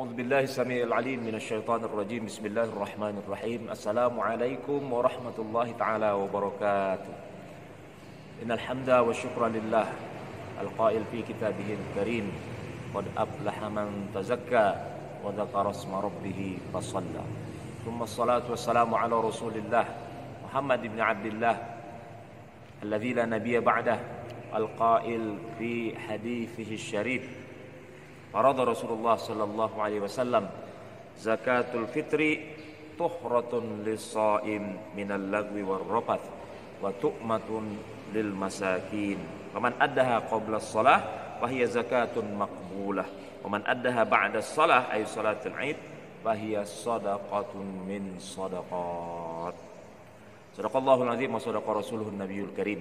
أعوذ بالله السميع العليم من الشيطان الرجيم. بسم الله الرحمن الرحيم. السلام عليكم ورحمة الله تعالى وبركاته. إن الحمد والشكر لله القائل في كتابه الكريم قد أفلح من تزكى وذكر اسم ربه فصلى. ثم الصلاة والسلام على رسول الله محمد بن عبد الله الذي لا نبي بعده القائل في حديثه الشريف فرض رسول الله صلى الله عليه وسلم زكاة الفطر طهرة للصائم من اللغو والرفث وتؤمة للمساكين ومن أدها قبل الصلاة فهي زكاة مقبولة ومن أدها بعد الصلاة أي صلاة العيد فهي صدقة من صدقات. Sadaqallahul azim wa sadaqa rasuluhun nabiyul karim.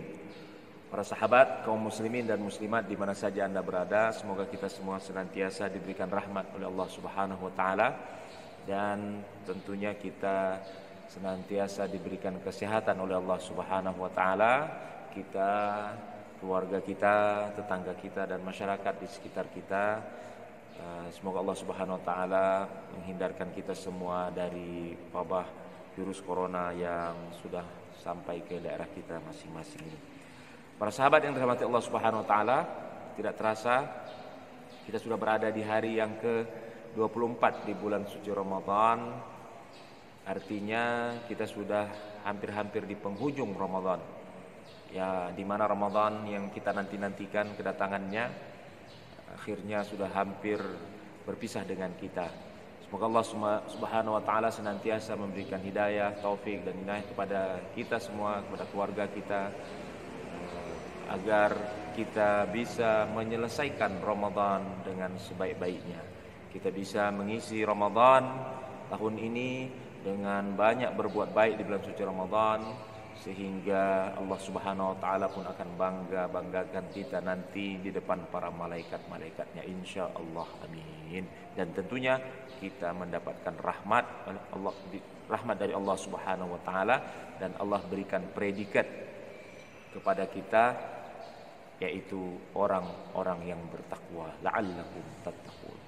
Para sahabat, kaum muslimin dan muslimat di mana saja Anda berada, semoga kita semua senantiasa diberikan rahmat oleh Allah Subhanahu wa taala dan tentunya kita senantiasa diberikan kesehatan oleh Allah Subhanahu wa taala, kita, keluarga kita, tetangga kita dan masyarakat di sekitar kita. Semoga Allah Subhanahu wa taala menghindarkan kita semua dari wabah virus corona yang sudah sampai ke daerah kita masing-masing ini. Para sahabat yang dirahmati Allah Subhanahu wa taala, tidak terasa kita sudah berada di hari yang ke-24 di bulan suci Ramadan. Artinya kita sudah hampir-hampir di penghujung Ramadan. Ya, di mana Ramadan yang kita nanti-nantikan kedatangannya akhirnya sudah hampir berpisah dengan kita. Semoga Allah Subhanahu wa taala senantiasa memberikan hidayah, taufik dan inayah kepada kita semua, kepada keluarga kita, agar kita bisa menyelesaikan Ramadan dengan sebaik-baiknya. Kita bisa mengisi Ramadan tahun ini dengan banyak berbuat baik di bulan suci Ramadan, sehingga Allah Subhanahu wa taala pun akan banggakan kita nanti di depan para malaikat-malaikatnya, insyaallah, amin. Dan tentunya kita mendapatkan rahmat dari Allah Subhanahu wa taala, dan Allah berikan predikat kepada kita, yaitu orang-orang yang bertakwa, la'allakum tattaqun.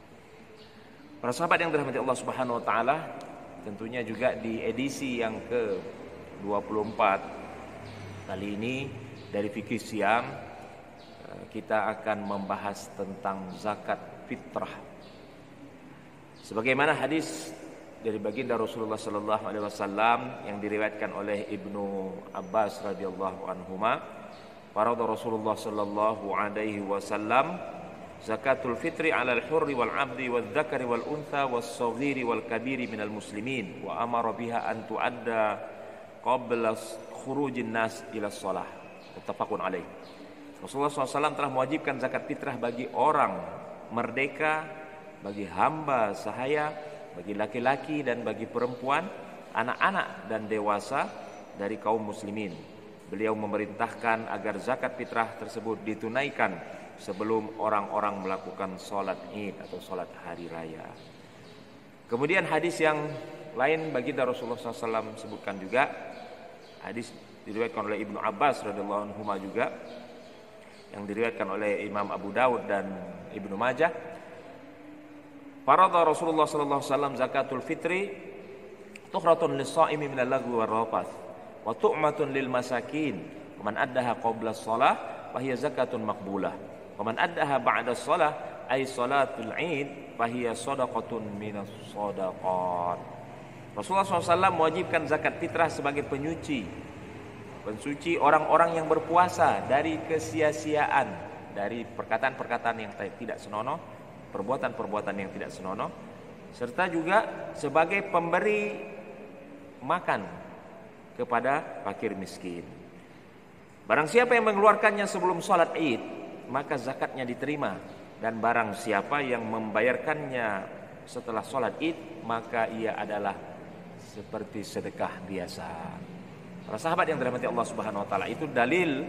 Para sahabat yang dirahmati Allah Subhanahu wa taala, tentunya juga di edisi yang ke-24 kali ini dari Fikih Siam kita akan membahas tentang zakat fitrah. Sebagaimana hadis dari baginda Rasulullah sallallahu alaihi wasallam yang diriwayatkan oleh Ibnu Abbas radhiyallahu anhuma, farada Rasulullah sallallahu alaihi wasallam zakatul fitri 'alal hurri wal 'abdi wal dzakari wal untha was shaghiri wal kabiri minal muslimin wa amara biha an tu'adda qabla khurujin nas ila shalah. Muttafaqun alaih. Rasulullah SAW telah mewajibkan zakat fitrah bagi orang merdeka, bagi hamba sahaya, bagi laki-laki dan bagi perempuan, anak-anak dan dewasa dari kaum muslimin. Beliau memerintahkan agar zakat fitrah tersebut ditunaikan sebelum orang-orang melakukan sholat Id atau sholat hari raya. Kemudian hadis yang lain baginda Rasulullah SAW sebutkan juga, hadis diriwayatkan oleh Ibnu Abbas radhiyallahu anhu juga, yang diriwayatkan oleh Imam Abu Dawud dan Ibnu Majah. Farada Rasulullah sallallahu alaihi wasallam zakatul fitri tuhratun lis-shaimi minal lagwi war-rafath wa tu'matun lil masakin wa man addaha qabla shalah fa hiya zakatun maqbulah wa man addaha ba'da shalah ay salatul Id fa hiya shadaqatun minas shadaqat. Rasulullah SAW mewajibkan zakat fitrah sebagai pensuci orang-orang yang berpuasa dari kesia-siaan, dari perkataan-perkataan yang tidak senonoh, perbuatan-perbuatan yang tidak senonoh, serta juga sebagai pemberi makan kepada fakir miskin. Barang siapa yang mengeluarkannya sebelum sholat Id, maka zakatnya diterima, dan barang siapa yang membayarkannya setelah sholat Id, maka ia adalah seperti sedekah biasa. Para sahabat yang dirahmati Allah Subhanahu wa taala, itu dalil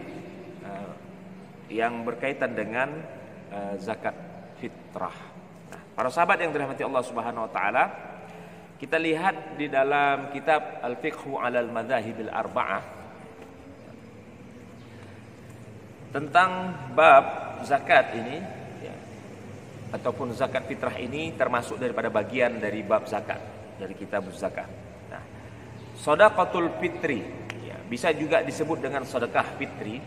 yang berkaitan dengan zakat fitrah. Nah, para sahabat yang dirahmati Allah Subhanahu wa taala, kita lihat di dalam kitab Al-Fiqhu 'alal Madzahibil Arba'ah tentang bab zakat ini, ya. ataupun zakat fitrah ini termasuk daripada bagian dari bab zakat, dari kitab zakat. Nah, sedekahul fitri ya, bisa juga disebut dengan sedekah fitri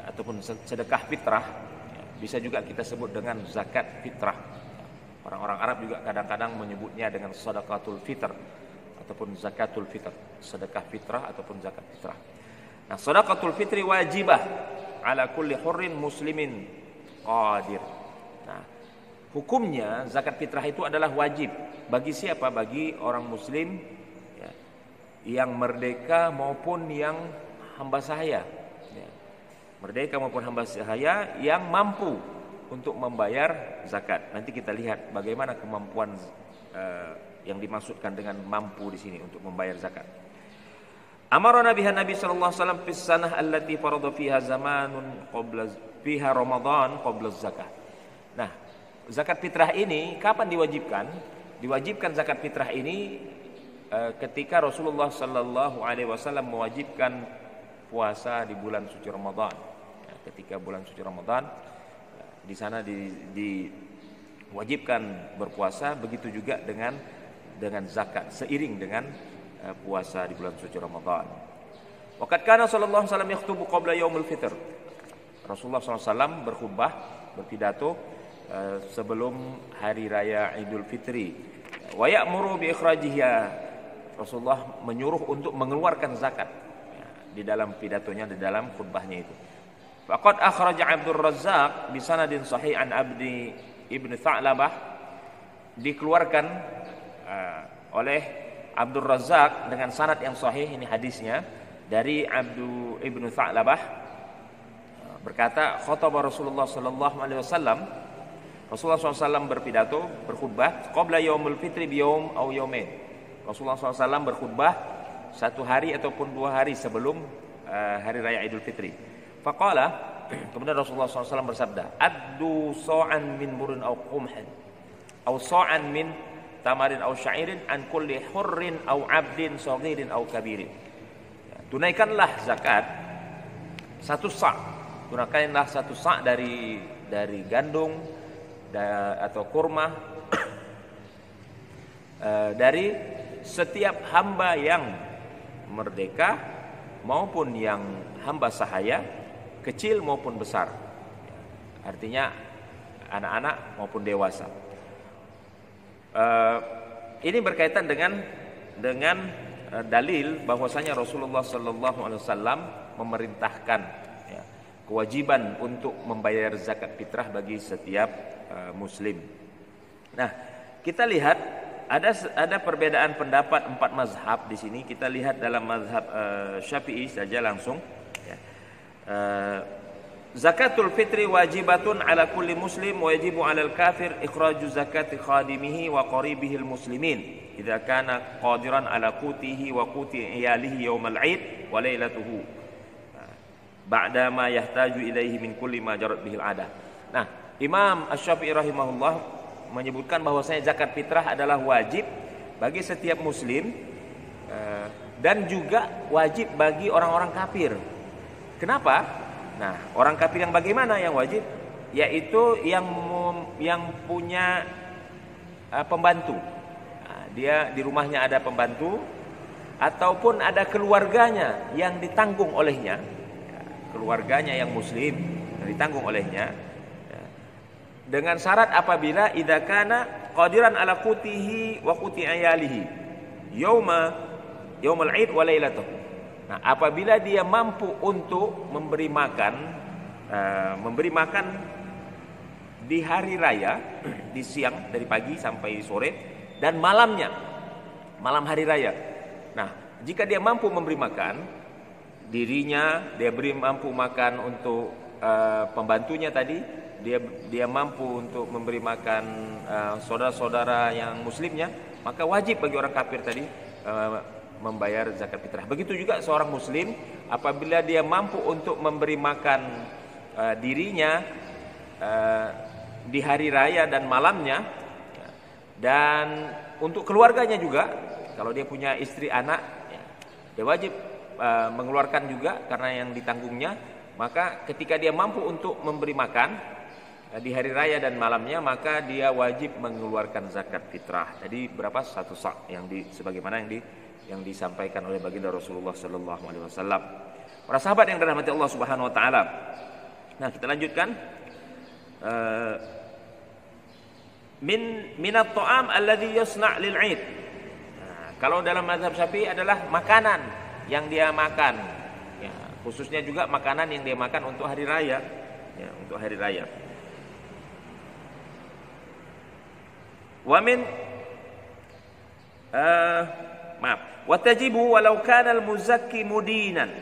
ataupun sedekah fitrah ya, bisa juga kita sebut dengan zakat fitrah. Orang-orang Arab juga kadang-kadang menyebutnya dengan sedekahul fitr ataupun zakatul fitr, sedekah fitrah ataupun zakat fitrah. Nah, sedekahul fitri wajibah ala kulli hurrin muslimin qadir. Nah, hukumnya zakat fitrah itu adalah wajib bagi siapa? Bagi orang muslim ya, yang merdeka maupun yang hamba sahaya ya. Merdeka maupun hamba sahaya yang mampu untuk membayar zakat. Nanti kita lihat bagaimana kemampuan yang dimaksudkan dengan mampu di sini untuk membayar zakat. Amarana biha Nabi sallallahu alaihi wasallam fis sanah allati farada fiha zamanun qabla fiha Ramadan qabla zakat. Nah, zakat fitrah ini kapan diwajibkan? Diwajibkan zakat fitrah ini ketika Rasulullah sallallahu alaihi wasallam mewajibkan puasa di bulan suci Ramadan. Ya, ketika bulan suci Ramadan di sana diwajibkan berpuasa, begitu juga dengan zakat seiring dengan puasa di bulan suci Ramadan. Waqad kana sallallahu alaihi wasallam yakhutubu qabla yaumil fitr. Rasulullah SAW berkhutbah, berpidato sebelum hari raya Idul Fitri. Wa ya'muru bi ikhrajiha. Rasulullah menyuruh untuk mengeluarkan zakat ya, di dalam pidatonya, di dalam khutbahnya itu. Faqad akhraja Abdul Razzaq bi sanadin sahih an Abdi Ibnu Tha'labah, dikeluarkan oleh Abdul Razzaq dengan sanad yang sahih, ini hadisnya dari Abdu Ibnu Tha'labah berkata, khataba Rasulullah sallallahu alaihi wasallam, Rasulullah SAW berpidato, berkhutbah qabla yaumul fitri biyaum au yaumain. Rasulullah SAW berkhutbah satu hari ataupun 2 hari sebelum hari raya Idul Fitri. Faqala, kemudian Rasulullah SAW bersabda, addu sa'an min burin au qumhin au sa'an min tamarin au sya'irin an kulli hurrin au abdin saghirin au kabirin. Tunaikanlah zakat 1 sa'. Tunaikanlah 1 sa' dari gandum atau kurma dari setiap hamba yang merdeka maupun yang hamba sahaya, kecil maupun besar. Artinya anak-anak maupun dewasa. Ini berkaitan dengan dalil bahwasanya Rasulullah sallallahu alaihi wasallam memerintahkan ya, kewajiban untuk membayar zakat fitrah bagi setiap muslim. Nah, kita lihat ada perbedaan pendapat 4 mazhab di sini. Kita lihat dalam mazhab Syafi'i saja langsung ya. Zakatul fitri wajibatun ala kulli muslim wa yajibu ala al-kafir ikhraju zakati khadimihi wa qaribihi al-muslimin idza kana qadiran ala qutihi wa quti iyalihi yawmal 'id wa lailatuhu ba'da ma yahtaju ilaihi min kulli ma jarat bihi al-'adah. Nah, Imam Asy-Syafi'i rahimahullah menyebutkan bahwasanya zakat fitrah adalah wajib bagi setiap muslim dan juga wajib bagi orang-orang kafir. Kenapa? Nah, orang kafir yang bagaimana yang wajib? Yaitu yang punya pembantu. Nah, dia di rumahnya ada pembantu ataupun ada keluarganya yang ditanggung olehnya. Keluarganya yang muslim yang ditanggung olehnya. Dengan syarat apabila idza kana qadiran ala qutihi wa quti ayalihi yaumal 'id wa lailatuhu. Nah, apabila dia mampu untuk memberi makan di hari raya, di siang dari pagi sampai sore, dan malam hari raya. Nah, jika dia mampu memberi makan dirinya, dia mampu makan untuk pembantunya tadi, dia mampu untuk memberi makan saudara-saudara yang muslimnya, maka wajib bagi orang kafir tadi membayar zakat fitrah. Begitu juga seorang muslim apabila dia mampu untuk memberi makan dirinya di hari raya dan malamnya, dan untuk keluarganya juga, kalau dia punya istri anak ya, dia wajib mengeluarkan juga karena yang ditanggungnya. Maka ketika dia mampu untuk memberi makan di hari raya dan malamnya, maka dia wajib mengeluarkan zakat fitrah. Jadi berapa? 1 sa' sebagaimana yang disampaikan oleh baginda Rasulullah sallallahu alaihi wasallam. Para sahabat yang dirahmati Allah Subhanahu wa taala. Nah, kita lanjutkan. Minat ta'am alladhi yasna' lil 'id. Nah, kalau dalam mazhab Syafi'i adalah makanan yang dia makan. Ya, khususnya juga makanan yang dia makan untuk hari raya. Ya, untuk hari raya. Wa min watajibu walau kana al-muzakki mudinan.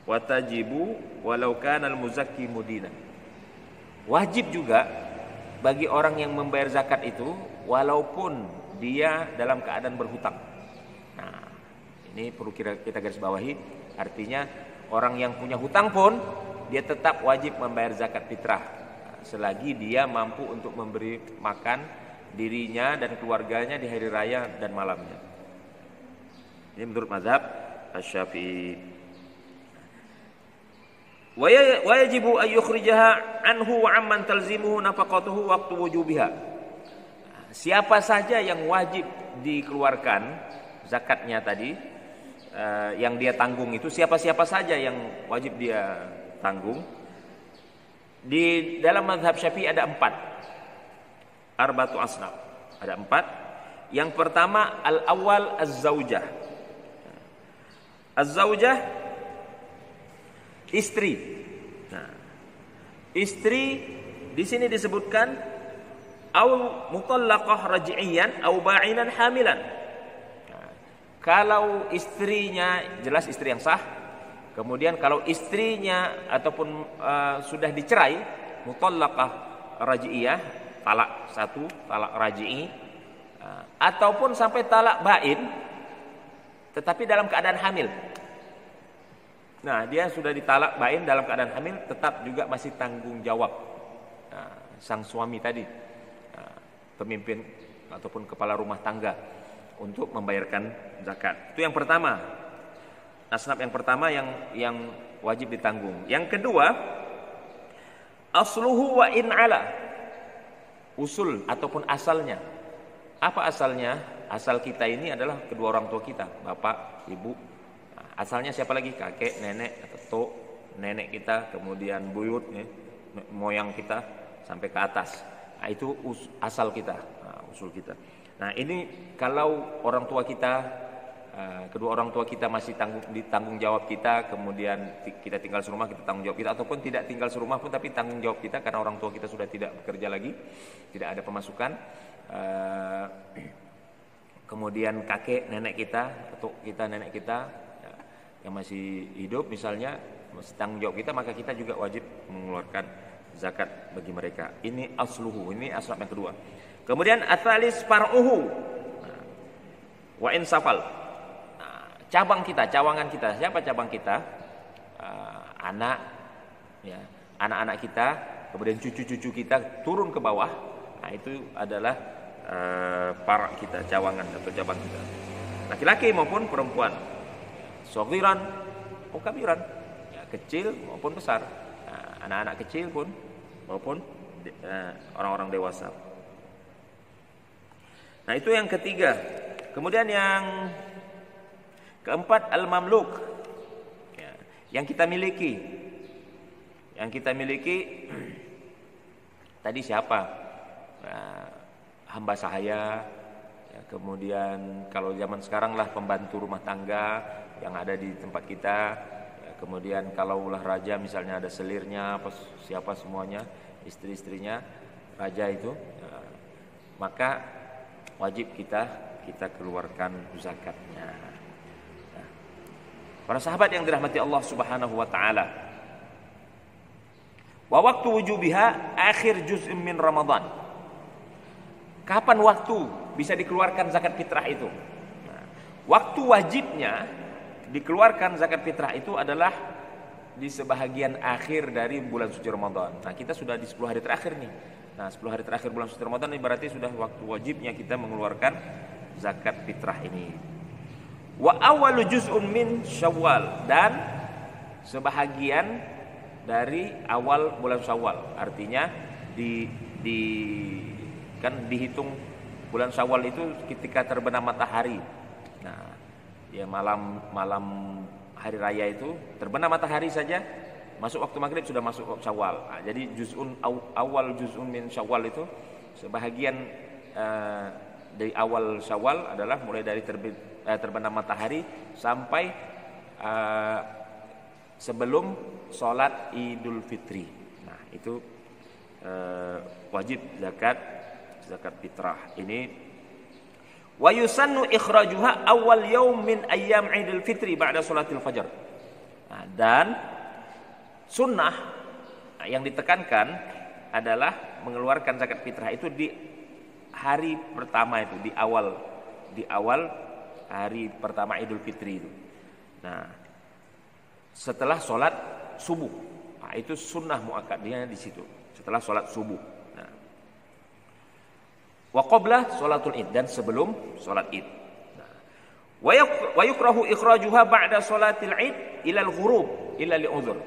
Watajibu walau kana al-muzakki mudinan. Wajib juga bagi orang yang membayar zakat itu walaupun dia dalam keadaan berhutang. Nah, ini perlu kita garis bawahi. Artinya orang yang punya hutang pun dia tetap wajib membayar zakat fitrah selagi dia mampu untuk memberi makan dirinya dan keluarganya di hari raya dan malamnya. Ini menurut mazhab Asy-Syafi'i. Wa yajibu an yukhrijaha anhu wa amman talzimuhu nafaqatuhu waqtu wujubiha. Siapa saja yang wajib dikeluarkan zakatnya tadi, yang dia tanggung itu, siapa-siapa saja yang wajib dia tanggung. Di dalam mazhab Syafi'i ada 4. Arba'atu asnaf. Ada 4. Yang pertama al-awwal az-zaujah. Az-zaujah istri. Nah, istri di sini disebutkan au mutallaqah raj'iyan au ba'inan hamilan. Nah, kalau istrinya jelas istri yang sah. Kemudian kalau istrinya ataupun sudah dicerai, mutallaqah raj'iyah, talak 1, talak raj'i, ataupun sampai talak bain tetapi dalam keadaan hamil. Nah, dia sudah ditalak bain dalam keadaan hamil, tetap juga masih tanggung jawab sang suami tadi, pemimpin ataupun kepala rumah tangga, untuk membayarkan zakat. Itu yang pertama. Asnaf yang pertama yang wajib ditanggung. Yang kedua, asluhu wa in ala. Usul ataupun asalnya. Apa asalnya? Asal kita ini adalah kedua orang tua kita, bapak, ibu. Nah, asalnya siapa lagi? Kakek, nenek, atau nenek kita, kemudian buyut, moyang kita sampai ke atas. Nah, itu asal kita, usul kita. Nah, ini kalau orang tua kita, kedua orang tua kita masih ditanggung jawab kita, kemudian kita tinggal serumah, kita tanggung jawab kita, ataupun tidak tinggal serumah pun tapi tanggung jawab kita karena orang tua kita sudah tidak bekerja lagi, tidak ada pemasukan. Kemudian kakek nenek kita atau kita nenek kita yang masih hidup misalnya, masih tanggung jawab kita, maka kita juga wajib mengeluarkan zakat bagi mereka. Ini asluhu, ini asal yang kedua. Kemudian atalis far'uhu wa insafal. Cabang kita, cawangan kita. Siapa cabang kita? Anak, ya, anak-anak kita, kemudian cucu-cucu kita turun ke bawah. Nah, itu adalah parak kita, cawangan atau cabang kita. Laki-laki maupun perempuan, shaghiran maupun kabiran, ya, kecil maupun besar. Nah, anak-anak kecil pun maupun orang-orang dewasa. Nah, itu yang ketiga. Kemudian yang keempat, al-mamluk, ya, yang kita miliki. Yang kita miliki tadi siapa? Hamba sahaya, ya, kemudian kalau zaman sekarang lah pembantu rumah tangga yang ada di tempat kita, ya, kemudian kalau ulah raja misalnya ada selirnya, apa, siapa semuanya, istri-istrinya raja itu, ya, maka wajib kita keluarkan zakatnya. Para sahabat yang dirahmati Allah Subhanahu wa taala. Wa waktu wujubiha akhir juz'in min Ramadan. Kapan waktu bisa dikeluarkan zakat fitrah itu? Nah, waktu wajibnya dikeluarkan zakat fitrah itu adalah di sebahagian akhir dari bulan suci Ramadan. Nah, kita sudah di 10 hari terakhir nih. Nah, 10 hari terakhir bulan suci Ramadan ini berarti sudah waktu wajibnya kita mengeluarkan zakat fitrah ini. Wa awwalu juz'un min Syawal, dan sebahagian dari awal bulan Syawal. Artinya kan dihitung bulan Syawal itu ketika terbenam matahari. Nah, ya malam hari raya itu terbenam matahari saja masuk waktu maghrib sudah masuk waktu Syawal. Nah, jadi awal juz'un min Syawal itu sebahagian dari awal Syawal adalah mulai dari terbenam matahari sampai sebelum sholat Idul Fitri. Nah, itu wajib zakat fitrah. Ini wa yusannu ikhrajuha awal yaum min ayyam Idul Fitri ba'da sholatil fajar. Nah, dan sunnah yang ditekankan adalah mengeluarkan zakat fitrah itu di hari pertama itu, di awal hari pertama Idul Fitri itu. Nah, setelah sholat subuh. Nah, itu sunnah muakkadnya di situ. Setelah sholat subuh. Nah, wa qabla sholatul Id, dan sebelum sholat Id. Nah, wa yukrahu ikhrajuha ba'da sholatil Id ila al-ghurub illa li'udhur.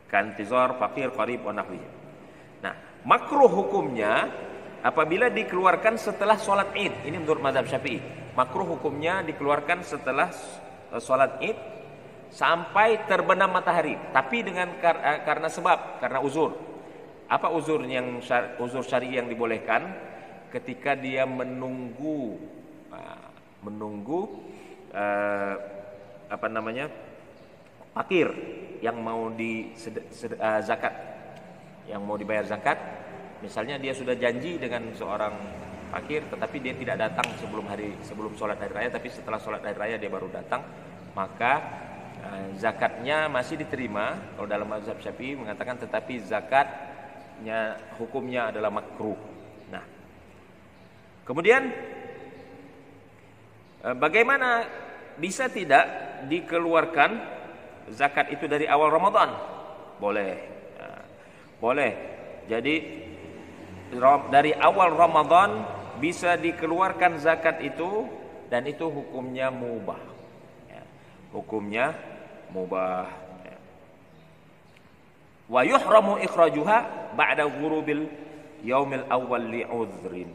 Kantizar, fakir, qarib, wa nahwi. Nah, makruh hukumnya apabila dikeluarkan setelah sholat Id. Ini menurut mazhab Syafi'i. Makruh hukumnya dikeluarkan setelah sholat Id sampai terbenam matahari. Tapi dengan karena sebab, karena uzur. Apa uzur uzur syar'i yang dibolehkan? Ketika dia menunggu fakir yang mau zakat, yang mau dibayar zakat. Misalnya dia sudah janji dengan seorang fakir, tetapi dia tidak datang sebelum sholat hari raya, tapi setelah sholat hari raya dia baru datang, maka zakatnya masih diterima. Kalau dalam mazhab Syafi'i mengatakan, tetapi zakatnya hukumnya adalah makruh. Nah, kemudian bagaimana bisa tidak dikeluarkan zakat itu dari awal Ramadan? Boleh. Boleh. Jadi dari awal Ramadan bisa dikeluarkan zakat itu, dan itu hukumnya mubah. Hukumnya mubah. Wa yuhramu ikhrajuha ba'da ghurubil yaumil awwal li'udhrin.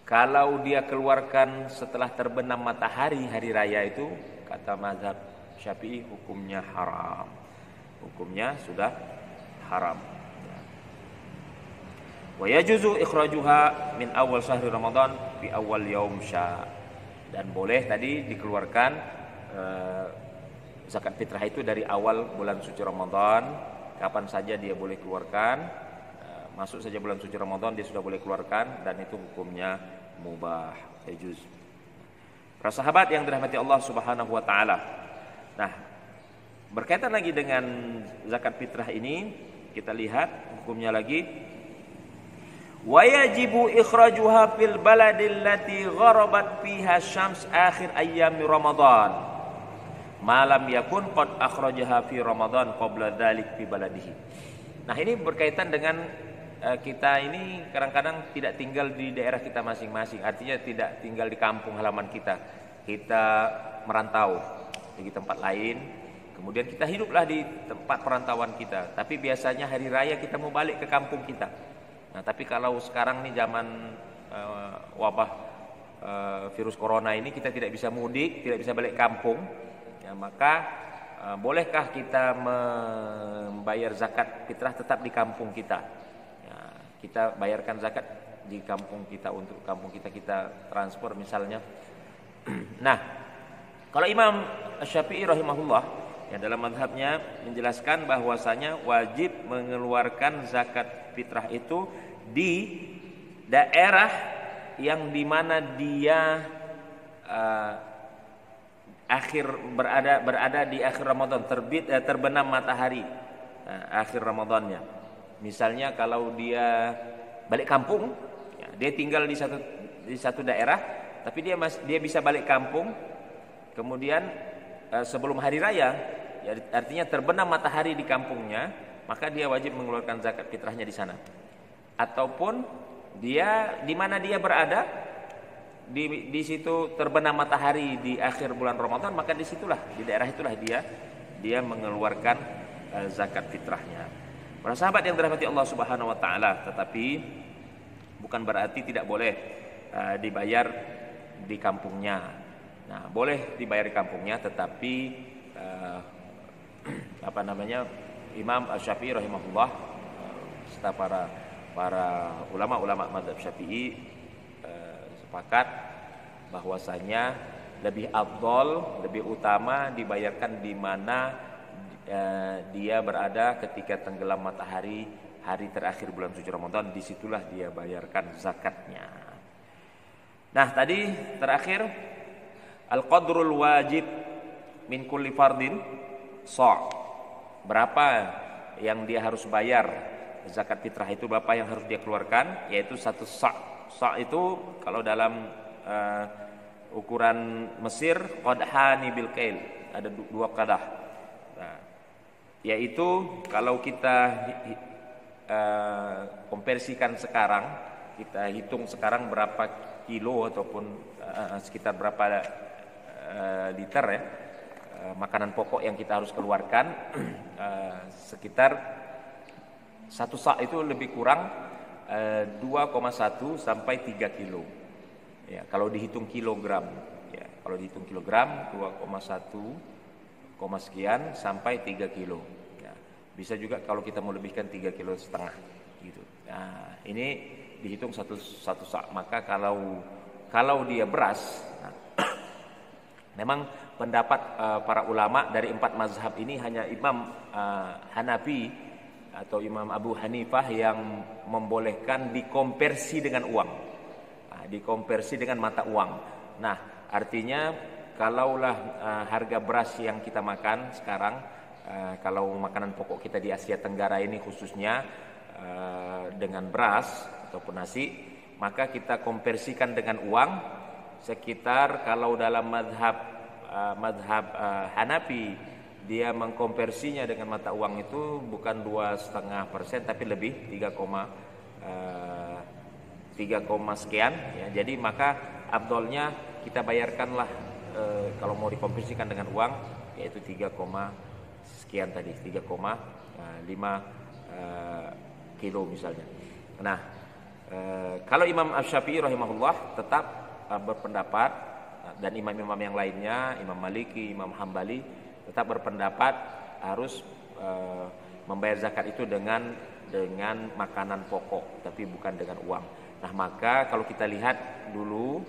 Kalau dia keluarkan setelah terbenam matahari hari raya itu, kata mazhab Syafi'i, hukumnya haram. Hukumnya sudah haram. Wa yajuzu ikhrajuha min awal syahri Ramadan fi awal yaum sya. Dan boleh tadi dikeluarkan zakat fitrah itu dari awal bulan suci Ramadan. Kapan saja dia boleh keluarkan. Masuk saja bulan suci Ramadan dia sudah boleh keluarkan, dan itu hukumnya mubah, yajuz. Para sahabat yang dirahmati Allah Subhanahu wa taala. Nah, berkaitan lagi dengan zakat fitrah ini, kita lihat hukumnya lagi. Wa yajibu ikhrajuha fil baladil lati gharabat fiha syams akhir ayyami Ramadan. Malam yakun qad akhrajaha fi Ramadan qabla dzalik fi baladihi. Nah, ini berkaitan dengan kita ini kadang-kadang tidak tinggal di daerah kita masing-masing. Artinya tidak tinggal di kampung halaman kita. Kita merantau di tempat lain, kemudian kita hiduplah di tempat perantauan kita. Tapi biasanya hari raya kita mau balik ke kampung kita. Nah, tapi kalau sekarang nih zaman wabah virus corona ini, kita tidak bisa mudik, tidak bisa balik kampung, ya, maka bolehkah kita membayar zakat fitrah tetap di kampung kita? Ya, kita bayarkan zakat di kampung kita, untuk kampung kita transfer misalnya. Nah, kalau Imam Syafi'i rahimahullah yang dalam mazhabnya menjelaskan bahwasanya wajib mengeluarkan zakat fitrah itu di daerah yang dimana dia berada di akhir Ramadan, terbenam matahari akhir Ramadannya. Misalnya kalau dia balik kampung, ya, dia tinggal di satu daerah, tapi dia bisa balik kampung. Kemudian sebelum hari raya, ya, artinya terbenam matahari di kampungnya, maka dia wajib mengeluarkan zakat fitrahnya di sana. Ataupun dia di mana dia berada, di situ terbenam matahari di akhir bulan Ramadan, maka di daerah itulah dia mengeluarkan zakat fitrahnya. Para sahabat yang dirahmati Allah Subhanahu wa taala, tetapi bukan berarti tidak boleh dibayar di kampungnya. Nah, boleh dibayar di kampungnya, tetapi Imam Syafi'i rahimahullah serta para ulama-ulama mazhab Syafi'i sepakat bahwasanya lebih afdol, lebih utama dibayarkan di mana dia berada ketika tenggelam matahari hari terakhir bulan suci Ramadan. Disitulah dia bayarkan zakatnya. Nah, tadi terakhir al-qadrul wajib min kulli fardin sa'. Berapa yang dia harus bayar zakat fitrah itu, berapa yang harus dia keluarkan, yaitu 1 sa'. Sa' itu kalau dalam ukuran Mesir qadhani bil kail, ada 2 qadah. Nah, yaitu kalau kita konversikan sekarang, kita hitung sekarang berapa kilo ataupun sekitar berapa liter ya makanan pokok yang kita harus keluarkan, sekitar 1 sa' itu lebih kurang 2,1 sampai 3 kilo. Ya, kalau dihitung kilogram, ya, kalau dihitung kilogram 2,1 sekian sampai 3 kilo. Ya, bisa juga kalau kita mau lebihkan 3,5 kilo gitu. Nah, ini dihitung satu sa'. Maka kalau dia beras, nah, memang pendapat para ulama dari 4 mazhab ini hanya Imam Hanafi atau Imam Abu Hanifah yang membolehkan dikonversi dengan uang. Dikonversi dengan mata uang. Nah, artinya kalaulah harga beras yang kita makan sekarang, kalau makanan pokok kita di Asia Tenggara ini khususnya dengan beras ataupun nasi, maka kita konversikan dengan uang sekitar, kalau dalam madhab Hanafi dia mengkonversinya dengan mata uang itu bukan 2,5% tapi lebih 3, sekian ya. Jadi maka afdolnya kita bayarkanlah kalau mau dikonversikan dengan uang yaitu 3, sekian tadi, 3,5 kilo misalnya. Nah, kalau Imam Syafi'i rahimahullah tetap berpendapat, dan imam-imam yang lainnya, Imam Maliki, Imam Hambali tetap berpendapat harus membayar zakat itu dengan makanan pokok tapi bukan dengan uang. Nah, maka kalau kita lihat dulu,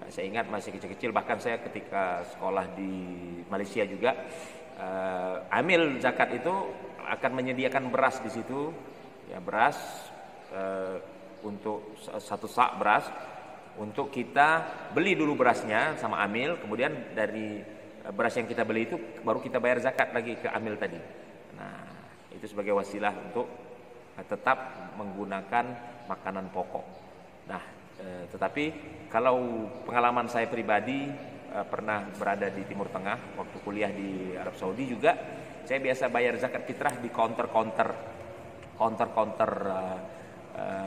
saya ingat masih kecil-kecil, bahkan saya ketika sekolah di Malaysia juga, amil zakat itu akan menyediakan beras di situ, ya, beras untuk 1 sa' beras, untuk kita beli dulu berasnya sama amil, kemudian dari beras yang kita beli itu baru kita bayar zakat lagi ke amil tadi. Nah, itu sebagai wasilah untuk tetap menggunakan makanan pokok. Nah, tetapi kalau pengalaman saya pribadi, pernah berada di Timur Tengah waktu kuliah di Arab Saudi juga, saya biasa bayar zakat fitrah di counter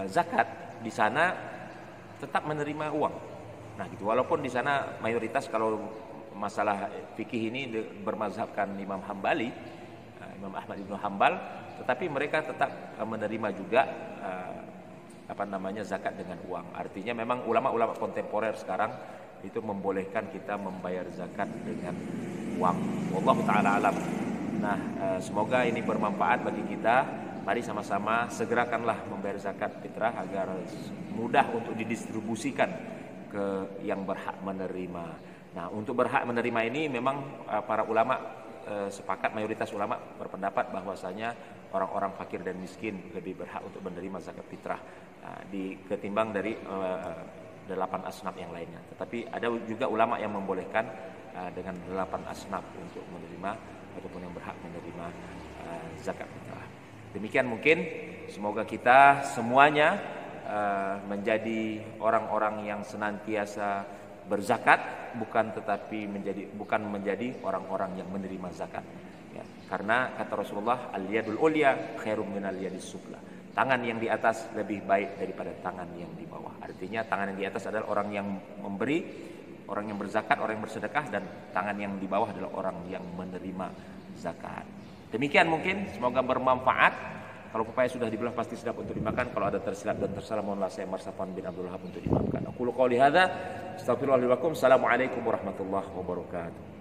zakat. Di sana tetap menerima uang. Nah, gitu. Walaupun di sana mayoritas kalau masalah fikih ini bermazhabkan Imam Hambali, Imam Ahmad bin Hambal, tetapi mereka tetap menerima juga zakat dengan uang. Artinya memang ulama-ulama kontemporer sekarang itu membolehkan kita membayar zakat dengan uang. Wallahu taala alam. Nah, semoga ini bermanfaat bagi kita. Mari sama-sama segerakanlah membayar zakat fitrah agar mudah untuk didistribusikan ke yang berhak menerima. Nah, untuk berhak menerima ini memang para ulama sepakat, mayoritas ulama berpendapat bahwasanya orang-orang fakir dan miskin lebih berhak untuk menerima zakat fitrah ketimbang dari 8 asnaf yang lainnya. Tetapi ada juga ulama yang membolehkan dengan 8 asnaf untuk menerima ataupun yang berhak menerima zakat fitrah. Demikian mungkin, semoga kita semuanya menjadi orang-orang yang senantiasa berzakat, bukan menjadi orang-orang yang menerima zakat. Ya, karena kata Rasulullah, al-yadul ulya khairum minal yadis sufla. Tangan yang di atas lebih baik daripada tangan yang di bawah. Artinya tangan yang di atas adalah orang yang memberi, orang yang berzakat, orang yang bersedekah, dan tangan yang di bawah adalah orang yang menerima zakat. Demikian mungkin, semoga bermanfaat. Kalau pepaya sudah dibelah pasti sedap untuk dimakan. Kalau ada tersilap dan tersalah mohonlah saya Marsafan bin Abdul Wahab untuk dimaafkan. Aku qouli hadza, astaghfirullah li wa lakum. Assalamualaikum warahmatullahi wabarakatuh.